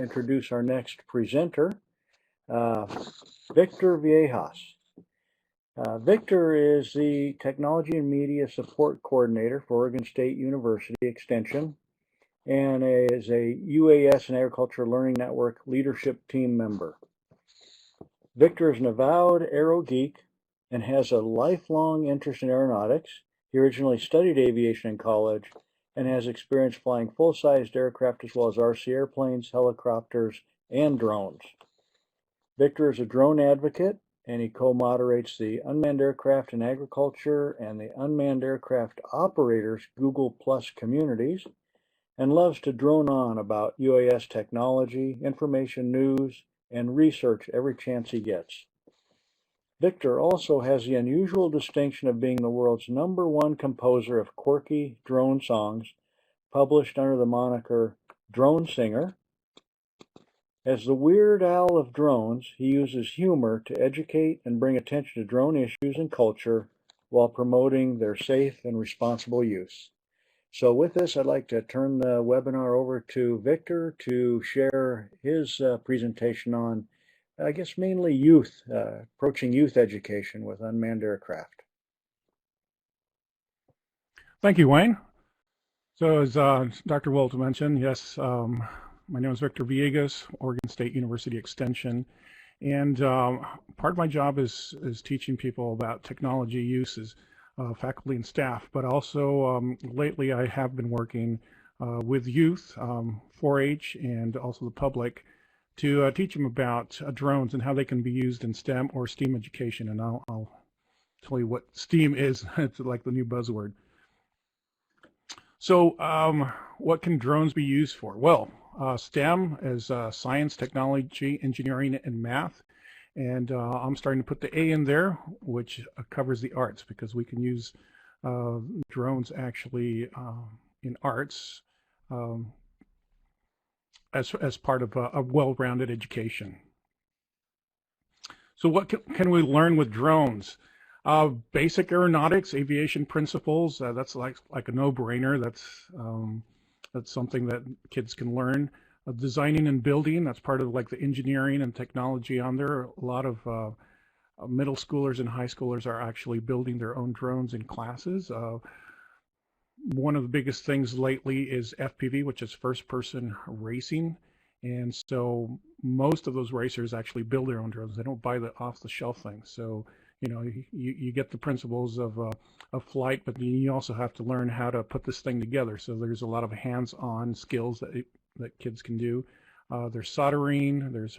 introduce our next presenter, Victor Villegas. Victor is the Technology and Media Support Coordinator for Oregon State University Extension and is a UAS and Agriculture Learning Network leadership team member. Victor is an avowed aero geek and has a lifelong interest in aeronautics. He originally studied aviation in college and has experience flying full-sized aircraft as well as RC airplanes, helicopters, and drones. Victor is a drone advocate, and he co-moderates the Unmanned Aircraft in Agriculture and the Unmanned Aircraft Operators Google Plus communities, and loves to drone on about UAS technology, information news, and research every chance he gets. Victor also has the unusual distinction of being the world's #1 composer of quirky drone songs, published under the moniker Drone Singer. As the Weird Al of drones, he uses humor to educate and bring attention to drone issues and culture while promoting their safe and responsible use. So with this, I'd like to turn the webinar over to Victor to share his presentation on, I guess, mainly youth, approaching youth education with unmanned aircraft. Thank you, Wayne. So as Dr. Wilt mentioned, yes, my name is Victor Villegas, Oregon State University Extension, and part of my job is teaching people about technology uses, faculty and staff, but also lately I have been working with youth, 4-H, and also the public to teach them about drones and how they can be used in STEM or STEAM education. And I'll tell you what STEAM is. It's like the new buzzword. So what can drones be used for? Well, STEM is science, technology, engineering, and math. And I'm starting to put the A in there, which covers the arts, because we can use drones actually in arts as part of a well-rounded education. So what can we learn with drones? Basic aeronautics, aviation principles, that's like a no-brainer. That's something that kids can learn. Designing and building, that's part of like the engineering and technology on there. A lot of middle schoolers and high schoolers are actually building their own drones in classes. One of the biggest things lately is FPV, which is first-person racing. And so most of those racers actually build their own drones. They don't buy the off-the-shelf things. So, you know, you get the principles of flight, but you also have to learn how to put this thing together. So there's a lot of hands-on skills that kids can do. There's soldering. There's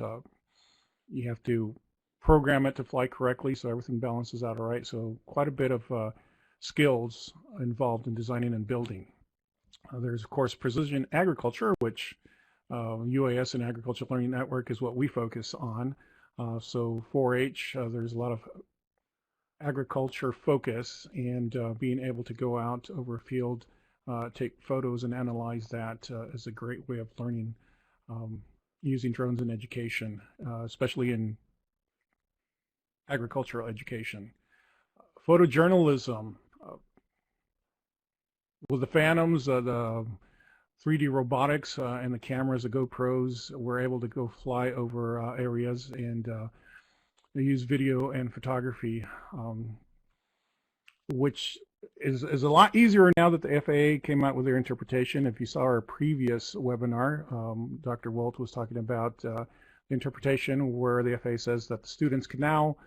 you have to program it to fly correctly so everything balances out all right. So quite a bit of skills involved in designing and building. There's, of course, precision agriculture, which UAS and Agriculture Learning Network is what we focus on. So 4-H, there's a lot of agriculture focus, and being able to go out over a field, take photos and analyze that is a great way of learning using drones in education, especially in agricultural education. Photojournalism. With the Phantoms, the 3D robotics and the cameras, the GoPros, we're able to go fly over areas and they use video and photography, which is a lot easier now that the FAA came out with their interpretation. If you saw our previous webinar, Dr. Wilt was talking about the interpretation where the FAA says that the students can now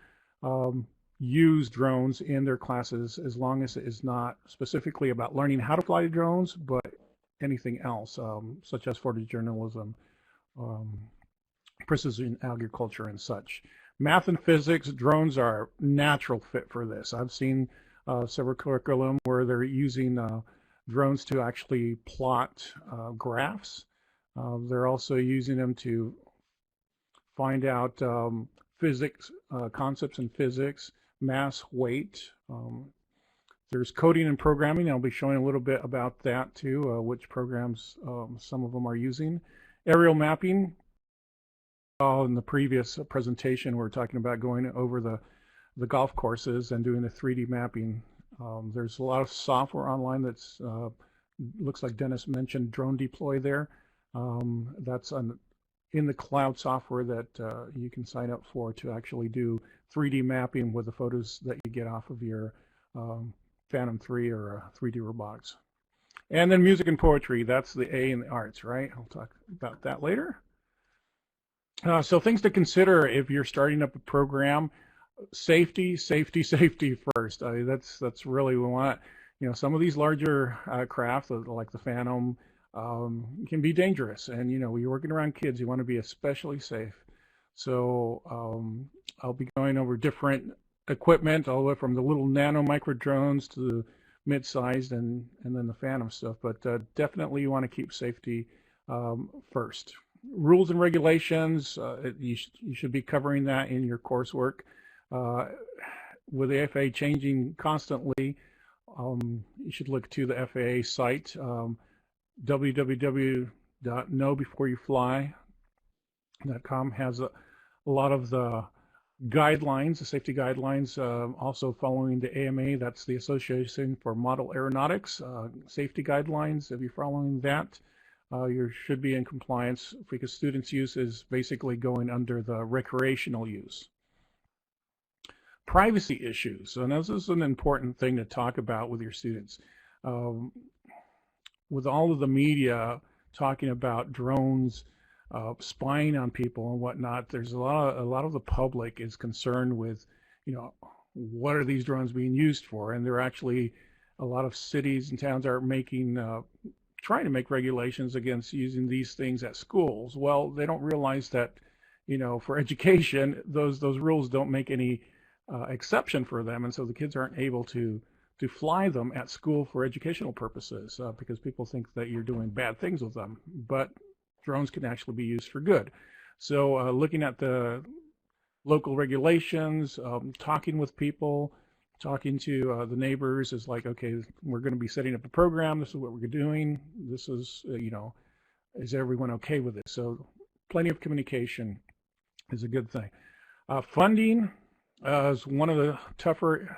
use drones in their classes as long as it is not specifically about learning how to fly drones, but anything else, such as photojournalism, precision agriculture, and such. Math and physics, drones are natural fit for this. I've seen several curriculum where they're using drones to actually plot graphs. They're also using them to find out physics, concepts in physics, mass, weight. There's coding and programming. I'll be showing a little bit about that too, which programs some of them are using. Aerial mapping. In the previous presentation, we were talking about going over the golf courses and doing the 3D mapping. There's a lot of software online that's looks like Dennis mentioned Drone Deploy there. That's an in the cloud software that you can sign up for to actually do 3D mapping with the photos that you get off of your Phantom 3 or 3D robotics. And then music and poetry, that's the A in the arts, right? I'll talk about that later. So things to consider if you're starting up a program: safety, safety, safety first. That's really what we want. You know, some of these larger craft, like the Phantom, can be dangerous. And, you know, when you're working around kids, you want to be especially safe. So I'll be going over different equipment, all the way from the little nano micro drones to the mid-sized and then the Phantom stuff. But definitely you want to keep safety first. Rules and regulations, you should be covering that in your coursework. With the FAA changing constantly, you should look to the FAA site, www.knowbeforeyoufly.com has a lot of the guidelines, the safety guidelines, also following the AMA, that's the Association for Model Aeronautics, safety guidelines. If you're following that, you should be in compliance, because students' use is basically going under the recreational use. Privacy issues, and this is an important thing to talk about with your students. With all of the media talking about drones, spying on people and whatnot, there's a lot of the public is concerned with, you know, what are these drones being used for? And there are actually a lot of cities and towns are making, trying to make regulations against using these things at schools. Well, they don't realize that, you know, for education, those rules don't make any exception for them, and so the kids aren't able to fly them at school for educational purposes, because people think that you're doing bad things with them. But drones can actually be used for good. So looking at the local regulations, talking with people, talking to the neighbors is like, okay, we're going to be setting up a program. This is what we're doing. This is, you know, is everyone okay with this? So plenty of communication is a good thing. Funding is one of the tougher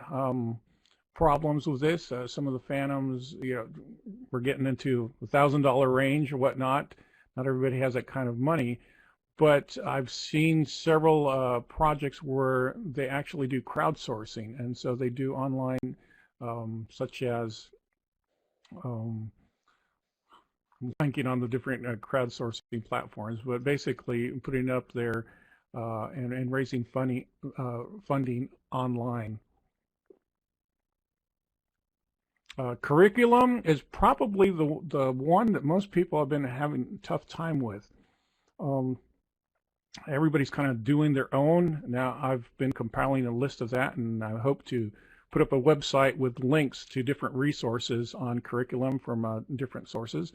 problems with this. Some of the Phantoms, you know, we're getting into the $1,000 range or whatnot. Not everybody has that kind of money, but I've seen several projects where they actually do crowdsourcing, and so they do online, such as I'm blanking on the different crowdsourcing platforms, but basically putting up there and raising funding online. Curriculum is probably the one that most people have been having a tough time with. Everybody's kind of doing their own. Now I've been compiling a list of that, and I hope to put up a website with links to different resources on curriculum from different sources.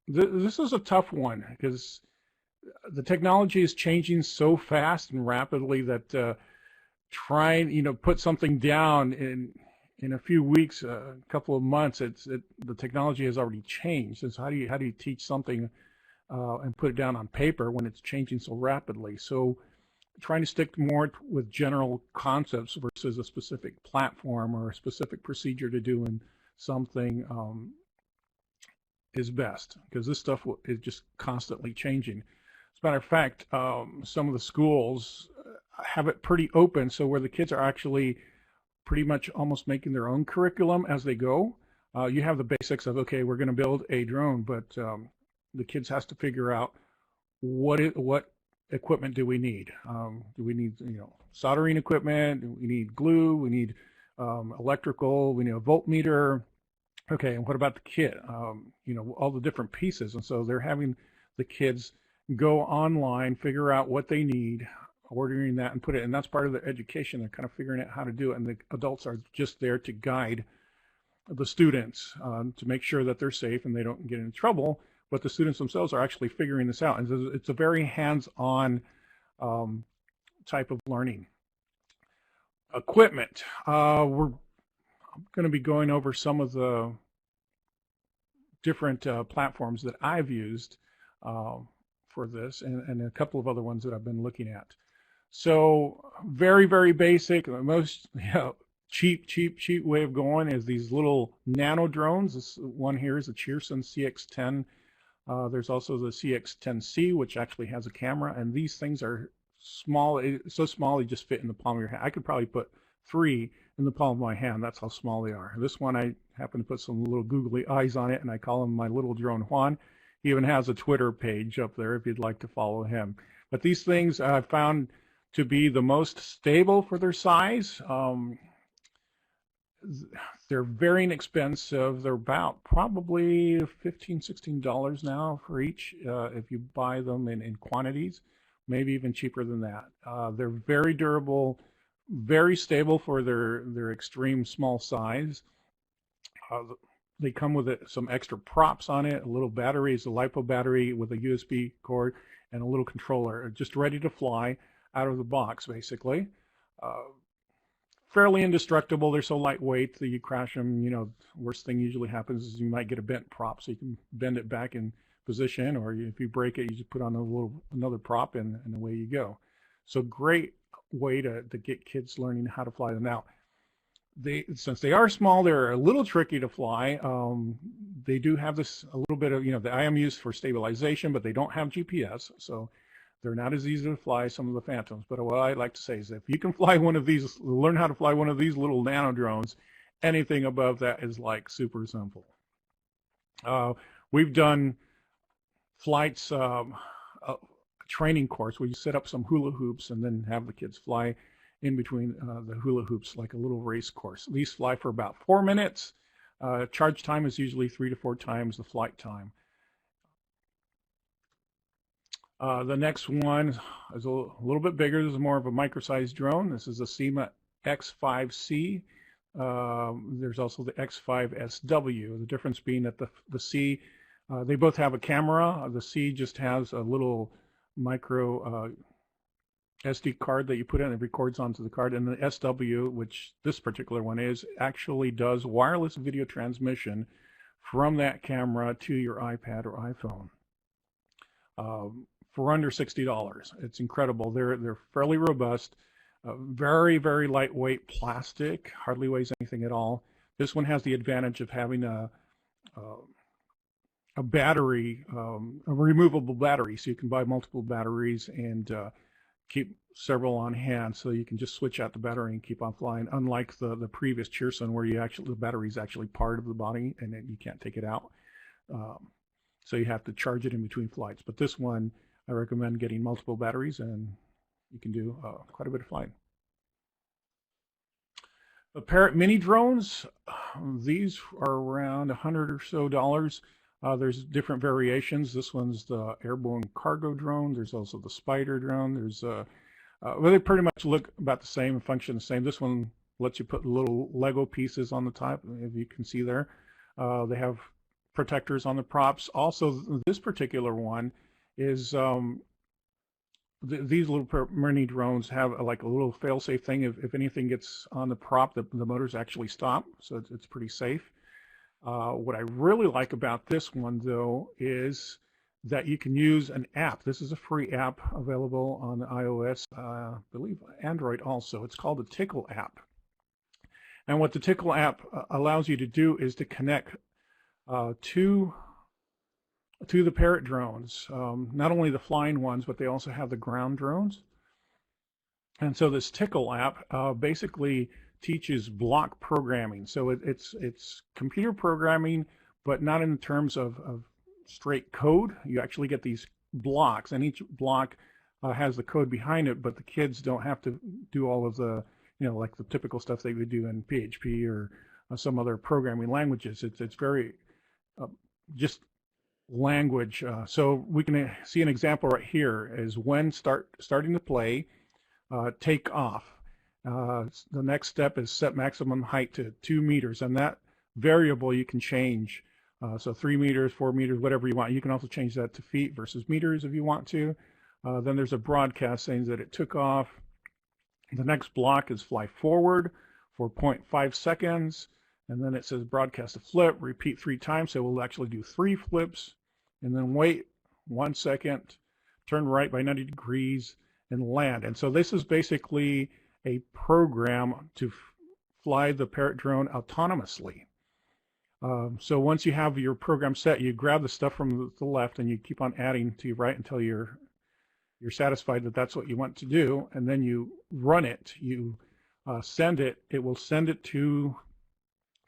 This is a tough one because the technology is changing so fast and rapidly that trying, you know, put something down in a few weeks, a couple of months, the technology has already changed. So how do you teach something and put it down on paper when it's changing so rapidly? So trying to stick more with general concepts versus a specific platform or a specific procedure to doing something is best, because this stuff is just constantly changing. As a matter of fact, some of the schools have it pretty open, so where the kids are actually pretty much almost making their own curriculum as they go. You have the basics of, okay, we're going to build a drone, but the kids has to figure out what equipment do we need. Do we need, you know, soldering equipment? Do we need glue? We need electrical. We need a voltmeter. Okay, and what about the kit? You know, all the different pieces. And so they're having the kids go online, figure out what they need, ordering that and put it, and that's part of their education. They're kind of figuring out how to do it, and the adults are just there to guide the students to make sure that they're safe and they don't get in trouble, but the students themselves are actually figuring this out, and it's a very hands-on type of learning. Equipment. We're going to be going over some of the different platforms that I've used for this, and a couple of other ones that I've been looking at. So very, very basic. The most cheap way of going is these little nano drones. This one here is a Cheerson CX-10 There's also the CX10C, which actually has a camera, and these things are small, so small they just fit in the palm of your hand. I could probably put 3 in the palm of my hand. That's how small they are. This one, I happen to put some little googly eyes on it, and I call him my little drone Juan. He even has a Twitter page up there if you'd like to follow him. But these things I've found to be the most stable for their size. They're very inexpensive. They're about probably $15–16 now for each if you buy them in quantities, maybe even cheaper than that. They're very durable, very stable for their extreme small size. They come with some extra props on it, a little battery, it's a LiPo battery with a USB cord and a little controller, just ready to fly out of the box, basically. Fairly indestructible. They're so lightweight that you crash them, you know, worst thing usually happens is you might get a bent prop, so you can bend it back in position, or if you break it, you just put on another prop and away you go. So great way to get kids learning how to fly them. Now, since they are small, they're a little tricky to fly. They do have this a little bit of, you know, the IMUs for stabilization, but they don't have GPS, so they're not as easy to fly as some of the Phantoms. But what I like to say is that if you can fly one of these, learn how to fly one of these little nano drones, anything above that is like super simple. We've done flights, a training course where you set up some hula hoops and then have the kids fly in between the hula hoops like a little race course. These fly for about 4 minutes. Charge time is usually 3 to 4 times the flight time. The next one is a little bit bigger. This is more of a micro-sized drone. This is a Syma X5C. There's also the X5SW. The difference being that the C, they both have a camera. The C just has a little micro SD card that you put in and it records onto the card. And the SW, which this particular one is, actually does wireless video transmission from that camera to your iPad or iPhone. For under $60. It's incredible. They're fairly robust, very, very lightweight plastic, hardly weighs anything at all. This one has the advantage of having a battery, a removable battery, so you can buy multiple batteries and keep several on hand, so you can just switch out the battery and keep on flying, unlike the previous Cheerson where the battery is actually part of the body and you can't take it out. So you have to charge it in between flights. But this one, I recommend getting multiple batteries and you can do quite a bit of flying. The Parrot mini drones, these are around $100 or so. There's different variations. This one's the airborne cargo drone. There's also the spider drone. There's well, they pretty much look about the same and function the same. This one lets you put little Lego pieces on the top, if you can see there. They have protectors on the props. Also, this particular one is these little mini drones have like a little fail-safe thing. If anything gets on the prop, the motors actually stop, so it's pretty safe. What I really like about this one, though, is that you can use an app. This is a free app available on iOS, I believe Android also. It's called the Tickle App. And what the Tickle App allows you to do is to connect to the Parrot drones, not only the flying ones, but they also have the ground drones. And so this Tickle app basically teaches block programming. So it's computer programming, but not in terms of straight code. You actually get these blocks, and each block has the code behind it, but the kids don't have to do all of the, you know, like the typical stuff they would do in PHP or some other programming languages. It's very just language. So we can see an example right here is when starting to play, take off. The next step is set maximum height to 2 meters, and that variable you can change. So 3 meters, 4 meters, whatever you want. You can also change that to feet versus meters if you want to. Then there's a broadcast saying that it took off. The next block is fly forward for 0.5 seconds. And then it says broadcast a flip, repeat 3 times. So we'll actually do 3 flips and then wait 1 second, turn right by 90 degrees and land. And so this is basically a program to fly the Parrot drone autonomously. So once you have your program set, you grab the stuff from the left and you keep on adding to your right until you're satisfied that that's what you want to do, and then you run it. You send it. It will send it to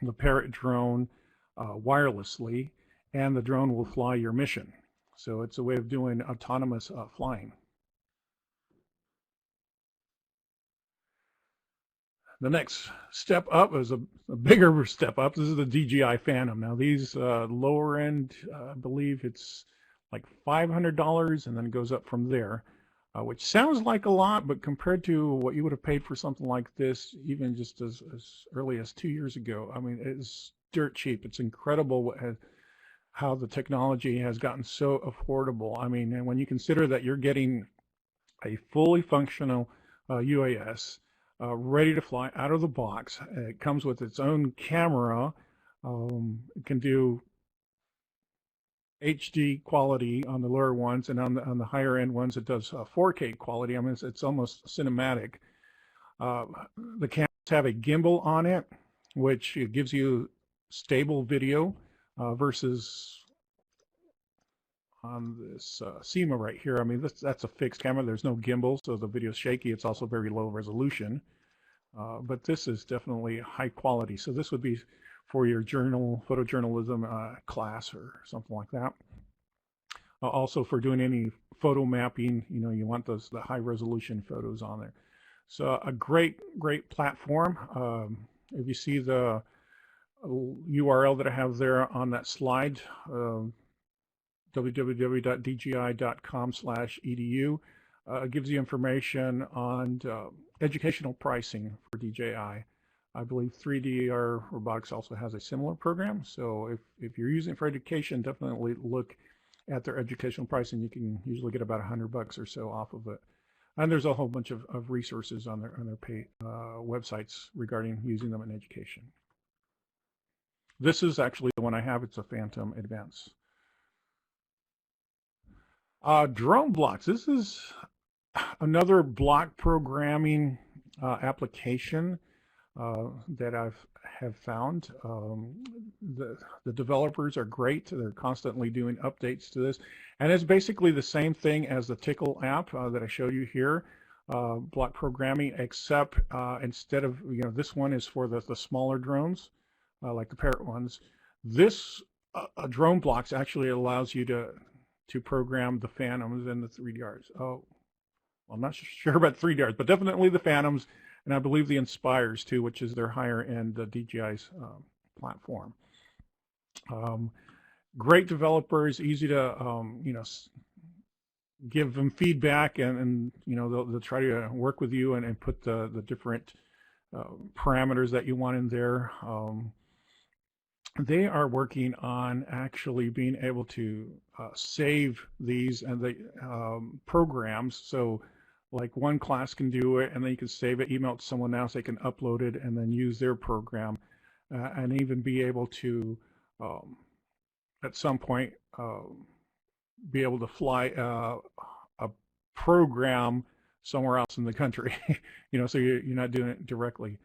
the Parrot drone wirelessly, and the drone will fly your mission. So it's a way of doing autonomous flying. The next step up is a bigger step up. This is the DJI Phantom. Now these lower end, I believe it's like $500, and then it goes up from there, which sounds like a lot, but compared to what you would have paid for something like this, even just as early as 2 years ago, I mean, it's dirt cheap. It's incredible how the technology has gotten so affordable. I mean, and when you consider that you're getting a fully functional UAS, ready to fly out of the box. It comes with its own camera. It can do HD quality on the lower ones, and on the higher end ones it does 4K quality. I mean, it's almost cinematic. The cameras have a gimbal on it, which gives you stable video versus on this Syma right here. I mean, that's a fixed camera. There's no gimbal, so the video's shaky. It's also very low resolution. But this is definitely high quality. So this would be for your photojournalism class or something like that. Also for doing any photo mapping, you know, you want the high resolution photos on there. So a great platform. If you see the URL that I have there on that slide, www.dji.com/edu, gives you information on educational pricing for DJI. I believe 3DR Robotics also has a similar program. So if you're using it for education, definitely look at their educational pricing. You can usually get about $100 or so off of it. And there's a whole bunch of resources on their websites regarding using them in education. This is actually the one I have. It's a Phantom Advance. Drone blocks. This is another block programming application that have found. The developers are great. They're constantly doing updates to this, and it's basically the same thing as the Tickle app that I showed you here, block programming, except instead of, you know, this one is for the smaller drones like the Parrot ones. This drone blocks actually allows you to program the Phantoms and the 3DRs. Oh, I'm not sure about 3DRs, but definitely the Phantoms, and I believe the Inspires too, which is their higher end DJI's platform. Great developers, easy to you know, give them feedback, and you know, they'll try to work with you and put the different parameters that you want in there. They are working on actually being able to save these and the programs. So like one class can do it, and then you can save it, email it to someone else, they can upload it and then use their program, and even be able to at some point be able to fly a program somewhere else in the country. You know, so you're not doing it directly.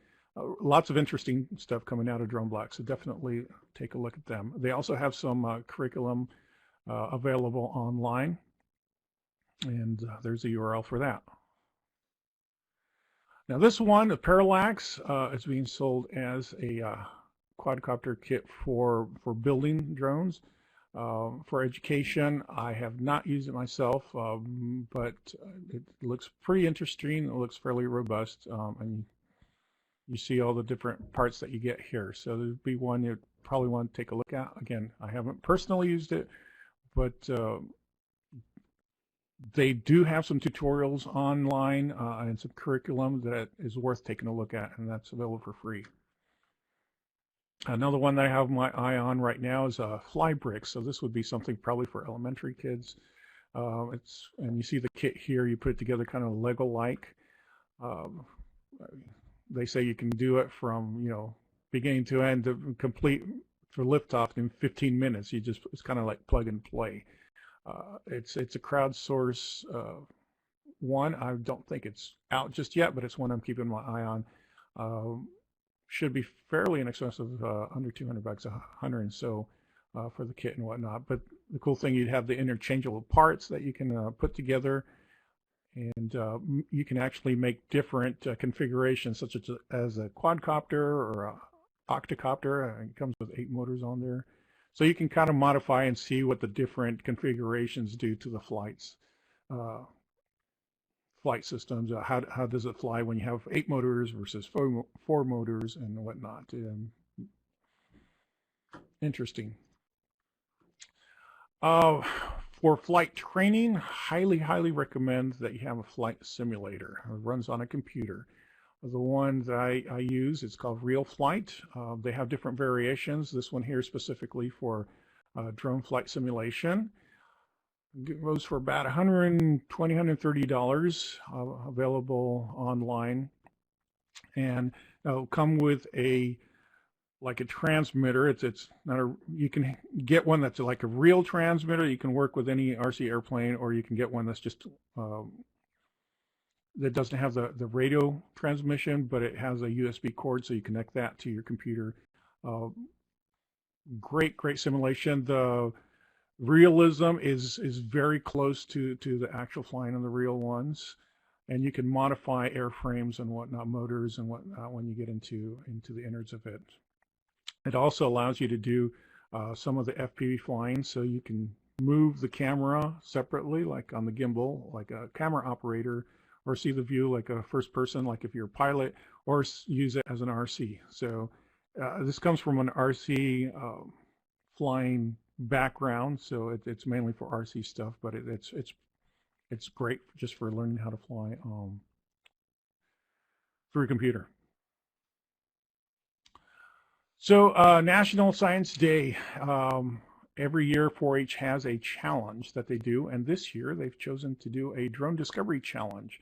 Lots of interesting stuff coming out of drone blocks, so definitely take a look at them. They also have some curriculum available online, and there's a URL for that. Now this one, the Parallax, is being sold as a quadcopter kit for building drones. For education, I have not used it myself, but it looks pretty interesting. It looks fairly robust, and you see all the different parts that you get here. So there'd be one you'd probably want to take a look at. Again, I haven't personally used it, but they do have some tutorials online and some curriculum that is worth taking a look at, and that's available for free. Another one that I have my eye on right now is Fly Bricks. So this would be something probably for elementary kids. And you see the kit here. You put it together kind of Lego-like. They say you can do it from, you know, beginning to end, to complete for liftoff in 15 minutes. It's kind of like plug and play. It's a crowdsource one. I don't think it's out just yet, but it's one I'm keeping my eye on. should be fairly inexpensive, under $200, $100 and so for the kit and whatnot. But the cool thing, you'd have the interchangeable parts that you can put together, and you can actually make different configurations, such as a quadcopter or a octocopter. It comes with 8 motors on there. So you can kind of modify and see what the different configurations do to the flight systems. How does it fly when you have 8 motors versus 4 motors and whatnot. Interesting. For flight training, highly recommend that you have a flight simulator. It runs on a computer. The one that I use, it's called RealFlight. They have different variations. This one here specifically for drone flight simulation. It goes for about $120, $130, available online, and it'll come with a transmitter. It's not a, you can get one that's like a real transmitter. You can work with any RC airplane, or you can get one that's just that doesn't have the radio transmission, but it has a USB cord, so you connect that to your computer. Great simulation. The realism is very close to the actual flying of the real ones, and you can modify airframes and whatnot, motors and whatnot, when you get into the innards of it. It also allows you to do some of the FPV flying, so you can move the camera separately, like on the gimbal, like a camera operator, or see the view like a first person, like if you're a pilot, or use it as an RC. So this comes from an RC flying background, so it's mainly for RC stuff, but it's great just for learning how to fly through a computer. So National Science Day. Every year 4-H has a challenge that they do, and this year they've chosen to do a drone discovery challenge.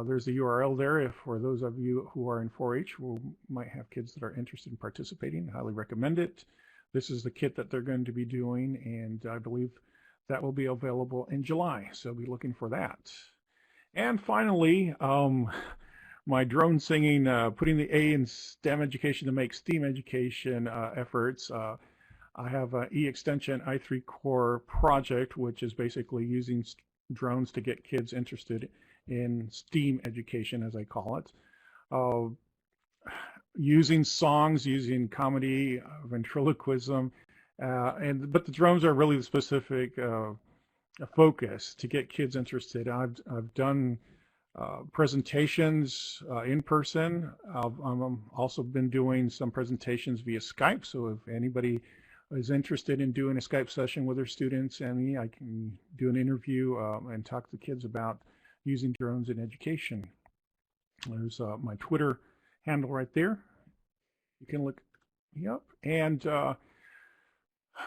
There's a URL there for those of you who are in 4-H who might have kids that are interested in participating. I highly recommend it. This is the kit that they're going to be doing, and I believe that will be available in July, so be looking for that. And finally, my drone singing, putting the A in STEM education to make STEAM education efforts. I have an E-Extension i3 Core project, which is basically using drones to get kids interested in STEAM education, as I call it. Using songs, using comedy, ventriloquism, but the drones are really the specific focus to get kids interested. I've done presentations in person. I've also been doing some presentations via Skype, so if anybody is interested in doing a Skype session with their students and me, I can do an interview and talk to kids about using drones in education. There's my Twitter handle right there. You can look me up. And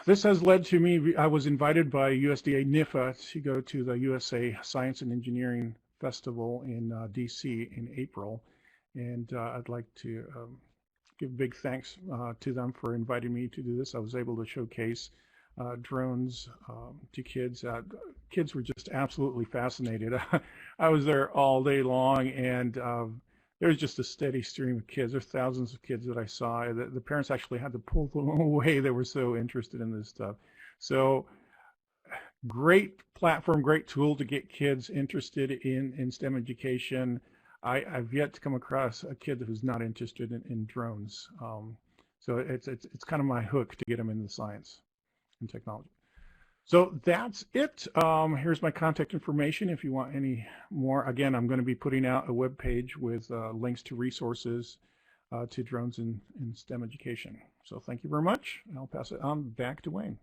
this has led to me, I was invited by USDA NIFA to go to the USA Science and Engineering Festival in DC in April. And I'd like to give big thanks to them for inviting me to do this. I was able to showcase drones to kids. Kids were just absolutely fascinated. I was there all day long, and there was just a steady stream of kids. There's thousands of kids that I saw. The parents actually had to pull them away. They were so interested in this stuff. So great platform, great tool to get kids interested in STEM education. I've yet to come across a kid who's not interested in drones. So it's kind of my hook to get them into science and technology. So that's it. Here's my contact information if you want any more. Again, I'm going to be putting out a web page with links to resources to drones in STEM education. So thank you very much. I'll pass it on back to Wayne.